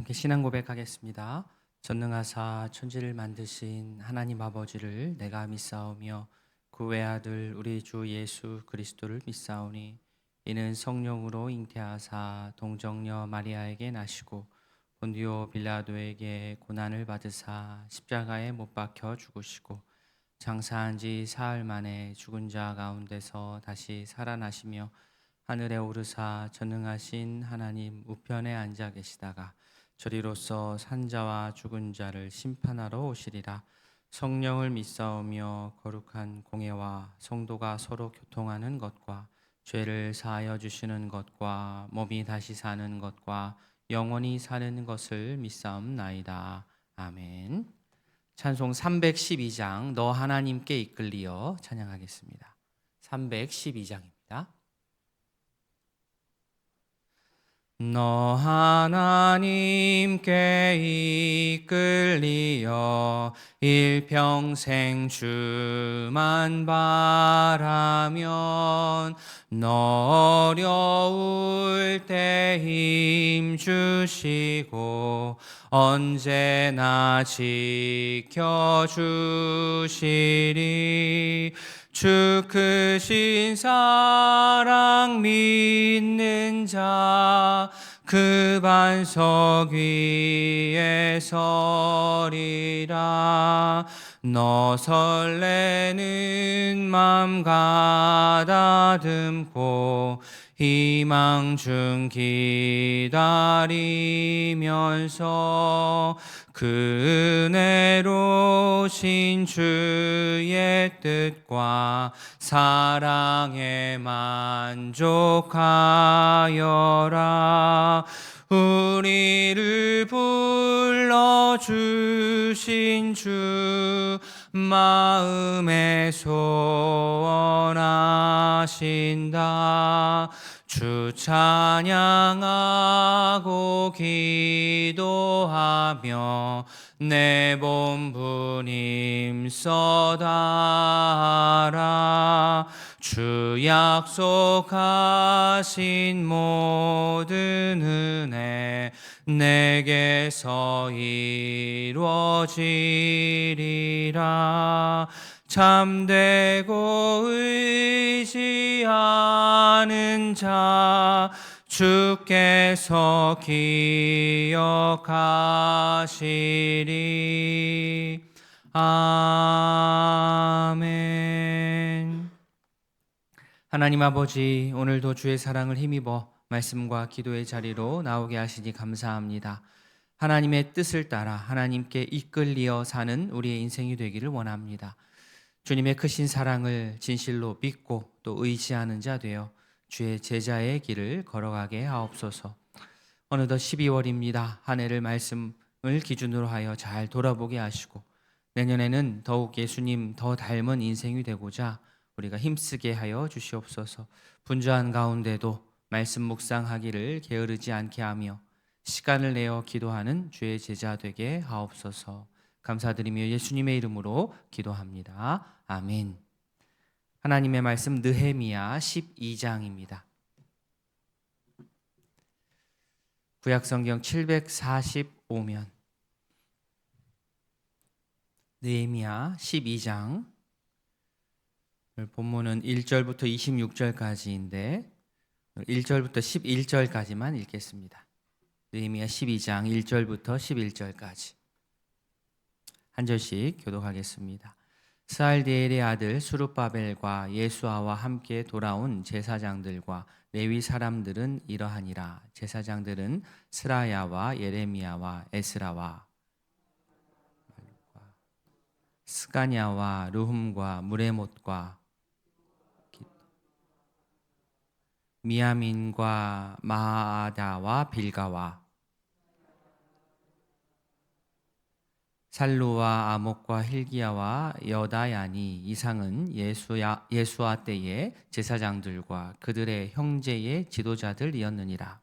함께 신앙 고백하겠습니다. 전능하사 천지를 만드신 하나님 아버지를 내가 믿사오며 그 외아들 우리 주 예수 그리스도를 믿사오니 이는 성령으로 잉태하사 동정녀 마리아에게 나시고 본디오 빌라도에게 고난을 받으사 십자가에 못 박혀 죽으시고 장사한 지 사흘 만에 죽은 자 가운데서 다시 살아나시며 하늘에 오르사 전능하신 하나님 우편에 앉아 계시다가 저리로서 산자와 죽은 자를 심판하러 오시리라. 성령을 믿사오며 거룩한 공예와 성도가 서로 교통하는 것과 죄를 사하여 주시는 것과 몸이 다시 사는 것과 영원히 사는 것을 믿사옵나이다. 아멘. 찬송 312장 너 하나님께 이끌리어 찬양하겠습니다. 312장입니다. 너 하나님께 이끌리어 일평생 주만 바라면 너 어려울 때 힘 주시고 언제나 지켜주시리. 주 크신 사랑 믿는 자 그 반석 위에 서리라. 너 설레는 맘 가다듬고 희망 중 기다리면서 그 은혜로신 주의 뜻과 사랑에 만족하여라. 우리를 불러주신 주 마음에 소원하신다. 주 찬양하고 기도하며 내 본분 힘써다하라. 주 약속하신 모든 은혜 내게서 이루어지리라. 참되고 의지하는 자 주께서 기억하시리. 아멘. 하나님 아버지, 오늘도 주의 사랑을 힘입어 말씀과 기도의 자리로 나오게 하시니 감사합니다. 하나님의 뜻을 따라 하나님께 이끌리어 사는 우리의 인생이 되기를 원합니다. 주님의 크신 사랑을 진실로 믿고 또 의지하는 자 되어 주의 제자의 길을 걸어가게 하옵소서. 어느덧 12월입니다. 한 해를 말씀을 기준으로 하여 잘 돌아보게 하시고 내년에는 더욱 예수님 더 닮은 인생이 되고자 우리가 힘쓰게 하여 주시옵소서. 분주한 가운데도 말씀 묵상하기를 게으르지 않게 하며 시간을 내어 기도하는 주의 제자 되게 하옵소서. 감사드리며 예수님의 이름으로 기도합니다. 아멘. 하나님의 말씀 느헤미야 12장입니다. 구약성경 745면 느헤미야 12장 본문은 1절부터 26절까지인데 1절부터 11절까지만 읽겠습니다. 느헤미야 12장 1절부터 11절까지 한 절씩 교독하겠습니다. 스알디엘의 아들 수룹바벨과 예수아와 함께 돌아온 제사장들과 레위 사람들은 이러하니라. 제사장들은 스라야와 예레미야와 에스라와 스가냐와 르훔과 무레못과 미야민과 마아다와 빌가와 살루와 아목과 힐기야와 여다야니 이상은 예수아 때의 제사장들과 그들의 형제의 지도자들이었느니라.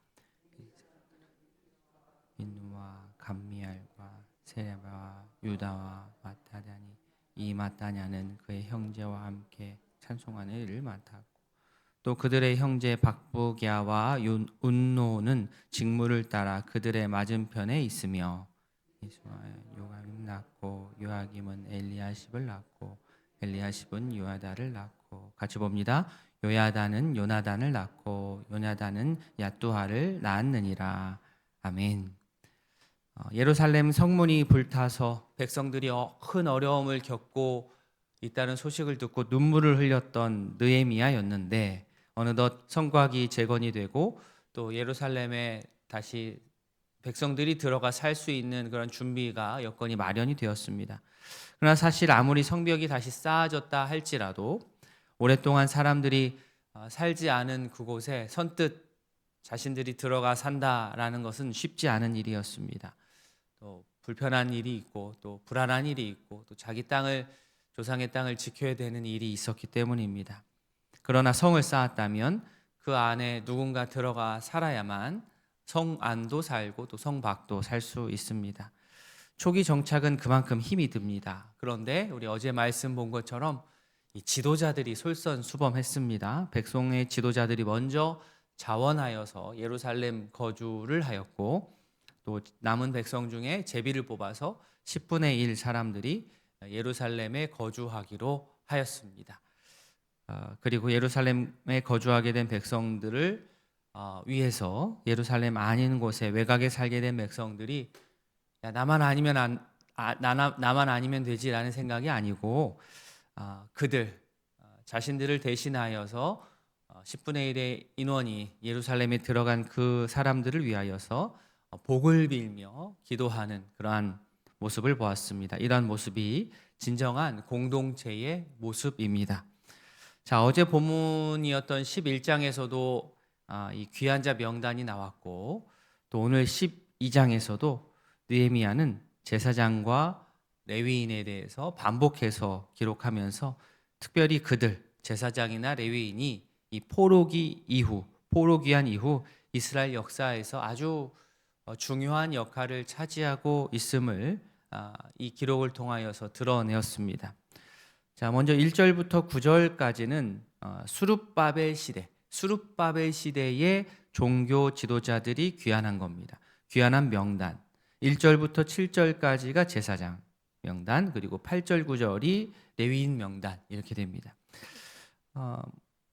민누와 감미알과 세레바와 유다와 마타냐니 이 마타냐는 그의 형제와 함께 찬송하는 일을 맡았고 또 그들의 형제 박부기야와 운노는 직무를 따라 그들의 맞은편에 있으며 요감이 낳고 요아김은 엘리야십을 낳고 엘리야십은 요야다를 낳고 같이 봅니다. 요야다는 요나단을 낳고 요나단은 야뚜하를 낳았느니라. 아멘. 예루살렘 성문이 불타서 백성들이 큰 어려움을 겪고 있다는 소식을 듣고 눈물을 흘렸던 느헤미야였는데 어느덧 성곽이 재건이 되고 또 예루살렘에 다시 백성들이 들어가 살 수 있는 그런 준비가 여건이 마련이 되었습니다. 그러나 사실 아무리 성벽이 다시 쌓아졌다 할지라도 오랫동안 사람들이 살지 않은 그곳에 선뜻 자신들이 들어가 산다라는 것은 쉽지 않은 일이었습니다. 또 불편한 일이 있고 또 불안한 일이 있고 또 자기 땅을 조상의 땅을 지켜야 되는 일이 있었기 때문입니다. 그러나 성을 쌓았다면 그 안에 누군가 들어가 살아야만 성 안도 살고 또 성 밖도 살 수 있습니다. 초기 정착은 그만큼 힘이 듭니다. 그런데 우리 어제 말씀 본 것처럼 이 지도자들이 솔선수범했습니다. 백성의 지도자들이 먼저 자원하여서 예루살렘 거주를 하였고 또 남은 백성 중에 제비를 뽑아서 10분의 1 사람들이 예루살렘에 거주하기로 하였습니다. 그리고 예루살렘에 거주하게 된 백성들을 위해서 예루살렘 아닌 곳에 외곽에 살게 된 백성들이 야, 나만 아니면 되지라는 생각이 아니고 그들 자신들을 대신하여서 10분의 1의 인원이 예루살렘에 들어간 그 사람들을 위하여서 복을 빌며 기도하는 그러한 모습을 보았습니다. 이러한 모습이 진정한 공동체의 모습입니다. 자, 어제 본문이었던 11장에서도 이 귀한 자 명단이 나왔고 또 오늘 12장에서도 느헤미야는 제사장과 레위인에 대해서 반복해서 기록하면서 특별히 그들 제사장이나 레위인이 이 포로기한 이후 이스라엘 역사에서 아주 중요한 역할을 차지하고 있음을 이 기록을 통하여서 드러내었습니다. 자, 먼저 1절부터 9절까지는 수룹바벨 시대의 종교 지도자들이 귀환한 겁니다. 귀환한 명단. 1절부터 7절까지가 제사장 명단, 그리고 8절 9절이 레위인 명단 이렇게 됩니다.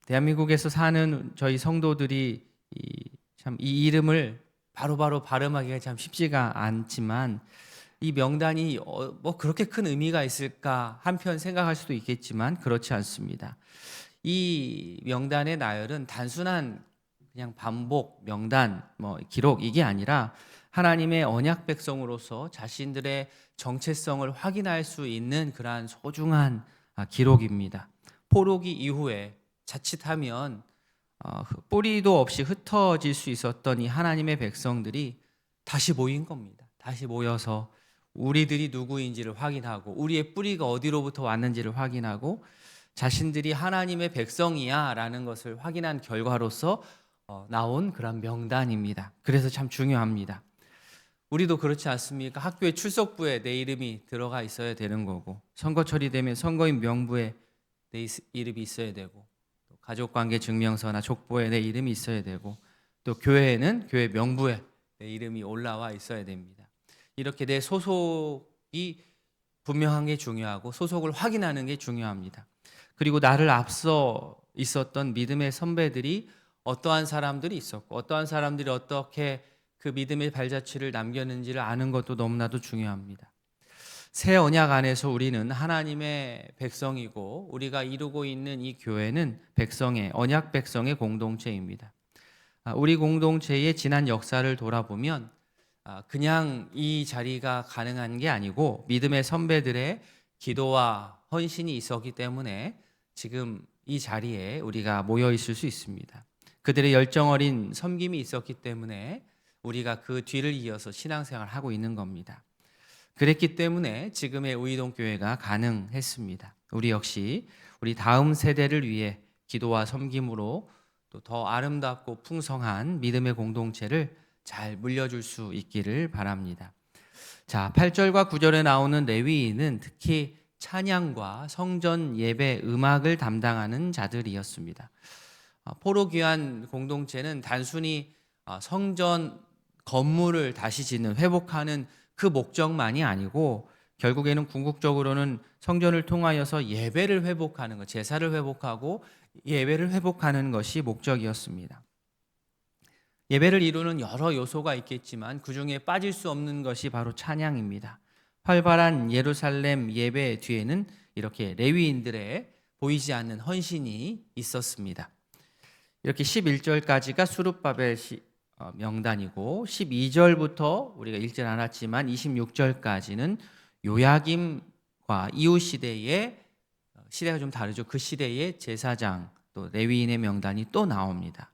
대한민국에서 사는 저희 성도들이 이 이름을 바로바로 발음하기가 참 쉽지가 않지만 이 명단이 뭐 그렇게 큰 의미가 있을까 한편 생각할 수도 있겠지만 그렇지 않습니다. 이 명단의 나열은 단순한 그냥 반복, 명단, 기록 이게 아니라 하나님의 언약 백성으로서 자신들의 정체성을 확인할 수 있는 그러한 소중한 기록입니다. 포로기 이후에 자칫하면 뿌리도 없이 흩어질 수 있었던 이 하나님의 백성들이 다시 모인 겁니다. 다시 모여서 우리들이 누구인지를 확인하고 우리의 뿌리가 어디로부터 왔는지를 확인하고 자신들이 하나님의 백성이야 라는 것을 확인한 결과로서 나온 그런 명단입니다. 그래서 참 중요합니다. 우리도 그렇지 않습니까? 학교의 출석부에 내 이름이 들어가 있어야 되는 거고 선거철이 되면 선거인 명부에 내 이름이 있어야 되고 가족관계 증명서나 족보에 내 이름이 있어야 되고 또 교회에는 교회 명부에 내 이름이 올라와 있어야 됩니다. 이렇게 내 소속이 분명한 게 중요하고 소속을 확인하는 게 중요합니다. 그리고 나를 앞서 있었던 믿음의 선배들이 어떠한 사람들이 있었고 어떠한 사람들이 어떻게 그 믿음의 발자취를 남겼는지를 아는 것도 너무나도 중요합니다. 새 언약 안에서 우리는 하나님의 백성이고 우리가 이루고 있는 이 교회는 언약 백성의 공동체입니다. 우리 공동체의 지난 역사를 돌아보면 그냥 이 자리가 가능한 게 아니고 믿음의 선배들의 기도와 헌신이 있었기 때문에 지금 이 자리에 우리가 모여 있을 수 있습니다. 그들의 열정 어린 섬김이 있었기 때문에 우리가 그 뒤를 이어서 신앙생활을 하고 있는 겁니다. 그랬기 때문에 지금의 우이동교회가 가능했습니다. 우리 역시 우리 다음 세대를 위해 기도와 섬김으로 또 더 아름답고 풍성한 믿음의 공동체를 잘 물려줄 수 있기를 바랍니다. 자, 8절과 9절에 나오는 레위인은 특히 찬양과 성전 예배 음악을 담당하는 자들이었습니다. 포로귀환 공동체는 단순히 성전 건물을 다시 짓는 회복하는 그 목적만이 아니고 결국에는 궁극적으로는 성전을 통하여서 예배를 회복하는 것, 제사를 회복하고 예배를 회복하는 것이 목적이었습니다. 예배를 이루는 여러 요소가 있겠지만 그중에 빠질 수 없는 것이 바로 찬양입니다. 활발한 예루살렘 예배 뒤에는 이렇게 레위인들의 보이지 않는 헌신이 있었습니다. 이렇게 11절까지가 수룹바벨 명단이고 12절부터 우리가 읽질 않았지만 26절까지는 요야김과 이후 시대의 시대가 좀 다르죠. 그 시대의 제사장 또 레위인의 명단이 또 나옵니다.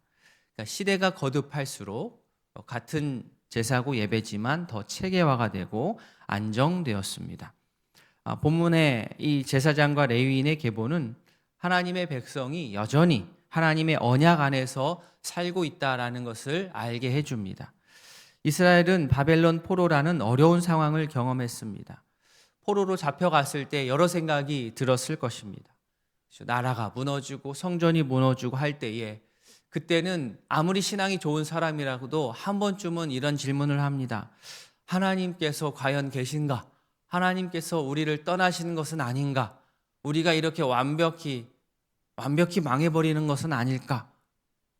그러니까 시대가 거듭할수록 같은 제사고 예배지만 더 체계화가 되고 안정되었습니다. 본문의 이 제사장과 레위인의 계보는 하나님의 백성이 여전히 하나님의 언약 안에서 살고 있다라는 것을 알게 해줍니다. 이스라엘은 바벨론 포로라는 어려운 상황을 경험했습니다. 포로로 잡혀갔을 때 여러 생각이 들었을 것입니다. 나라가 무너지고 성전이 무너지고 할 때에 그때는 아무리 신앙이 좋은 사람이라고도 한 번쯤은 이런 질문을 합니다. 하나님께서 과연 계신가? 하나님께서 우리를 떠나시는 것은 아닌가? 우리가 이렇게 완벽히 망해버리는 것은 아닐까?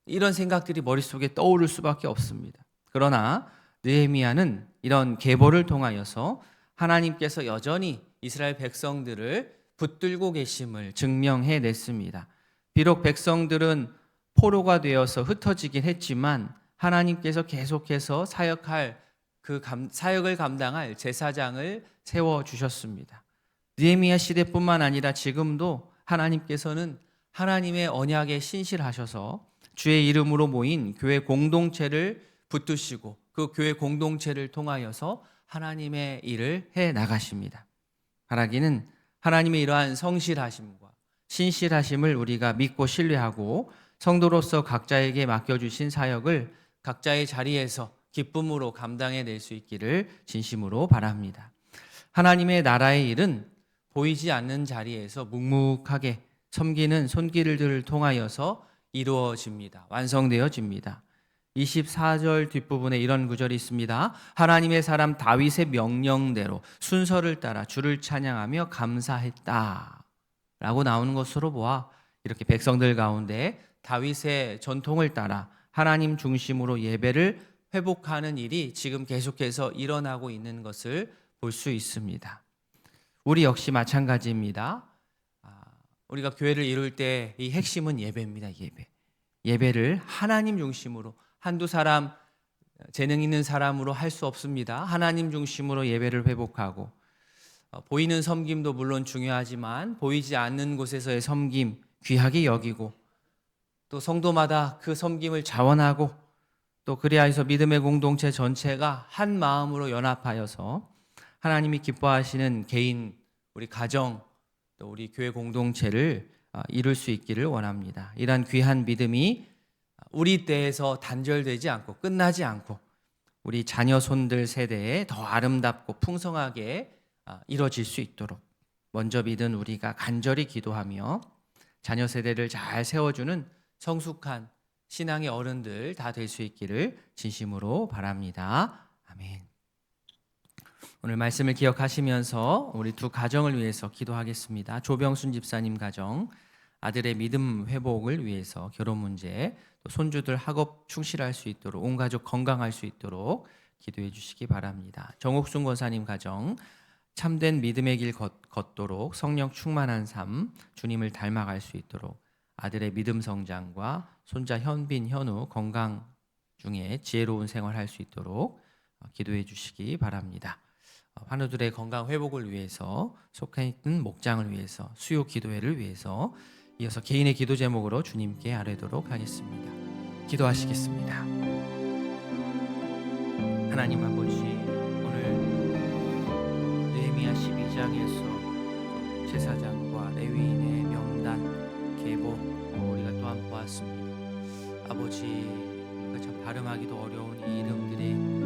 이런 생각들이 머릿속에 떠오를 수밖에 없습니다. 그러나 느헤미야는 이런 계보를 통하여서 하나님께서 여전히 이스라엘 백성들을 붙들고 계심을 증명해냈습니다. 비록 백성들은 포로가 되어서 흩어지긴 했지만 하나님께서 계속해서 사역을 감당할 제사장을 세워주셨습니다. 느헤미야 시대뿐만 아니라 지금도 하나님께서는 하나님의 언약에 신실하셔서 주의 이름으로 모인 교회 공동체를 붙드시고 그 교회 공동체를 통하여서 하나님의 일을 해 나가십니다. 바라기는 하나님의 이러한 성실하심과 신실하심을 우리가 믿고 신뢰하고 성도로서 각자에게 맡겨주신 사역을 각자의 자리에서 기쁨으로 감당해낼 수 있기를 진심으로 바랍니다. 하나님의 나라의 일은 보이지 않는 자리에서 묵묵하게 섬기는 손길들을 통하여서 이루어집니다. 완성되어집니다. 24절 뒷부분에 이런 구절이 있습니다. 하나님의 사람 다윗의 명령대로 순서를 따라 주를 찬양하며 감사했다 라고 나오는 것으로 보아 이렇게 백성들 가운데 다윗의 전통을 따라 하나님 중심으로 예배를 회복하는 일이 지금 계속해서 일어나고 있는 것을 볼 수 있습니다. 우리 역시 마찬가지입니다. 우리가 교회를 이룰 때 이 핵심은 예배입니다. 예배를 하나님 중심으로 한두 사람 재능 있는 사람으로 할 수 없습니다. 하나님 중심으로 예배를 회복하고 보이는 섬김도 물론 중요하지만 보이지 않는 곳에서의 섬김 귀하게 여기고 또 성도마다 그 섬김을 자원하고 또 그리하여서 믿음의 공동체 전체가 한 마음으로 연합하여서 하나님이 기뻐하시는 개인, 우리 가정, 또 우리 교회 공동체를 이룰 수 있기를 원합니다. 이러한 귀한 믿음이 우리 때에서 단절되지 않고 끝나지 않고 우리 자녀 손들 세대에 더 아름답고 풍성하게 이루어질 수 있도록 먼저 믿은 우리가 간절히 기도하며 자녀 세대를 잘 세워주는 성숙한 신앙의 어른들 다 될 수 있기를 진심으로 바랍니다. 아멘. 오늘 말씀을 기억하시면서 우리 두 가정을 위해서 기도하겠습니다. 조병순 집사님 가정, 아들의 믿음 회복을 위해서 결혼 문제, 또 손주들 학업 충실할 수 있도록 온 가족 건강할 수 있도록 기도해 주시기 바랍니다. 정옥순 권사님 가정, 참된 믿음의 길 걷도록 성령 충만한 삶, 주님을 닮아갈 수 있도록 아들의 믿음 성장과 손자 현빈, 현우 건강 중에 지혜로운 생활할 수 있도록 기도해 주시기 바랍니다. 환우들의 건강 회복을 위해서 속해 있는 목장을 위해서 수요 기도회를 위해서 이어서 개인의 기도 제목으로 주님께 아뢰도록 하겠습니다. 기도하시겠습니다. 하나님 아버지, 오늘 느헤미야 12장에서 제사장과 레위인의 명단, 계보 우리가 또한 보았습니다. 아버지, 우리가 참 발음하기도 어려운 이 이름들이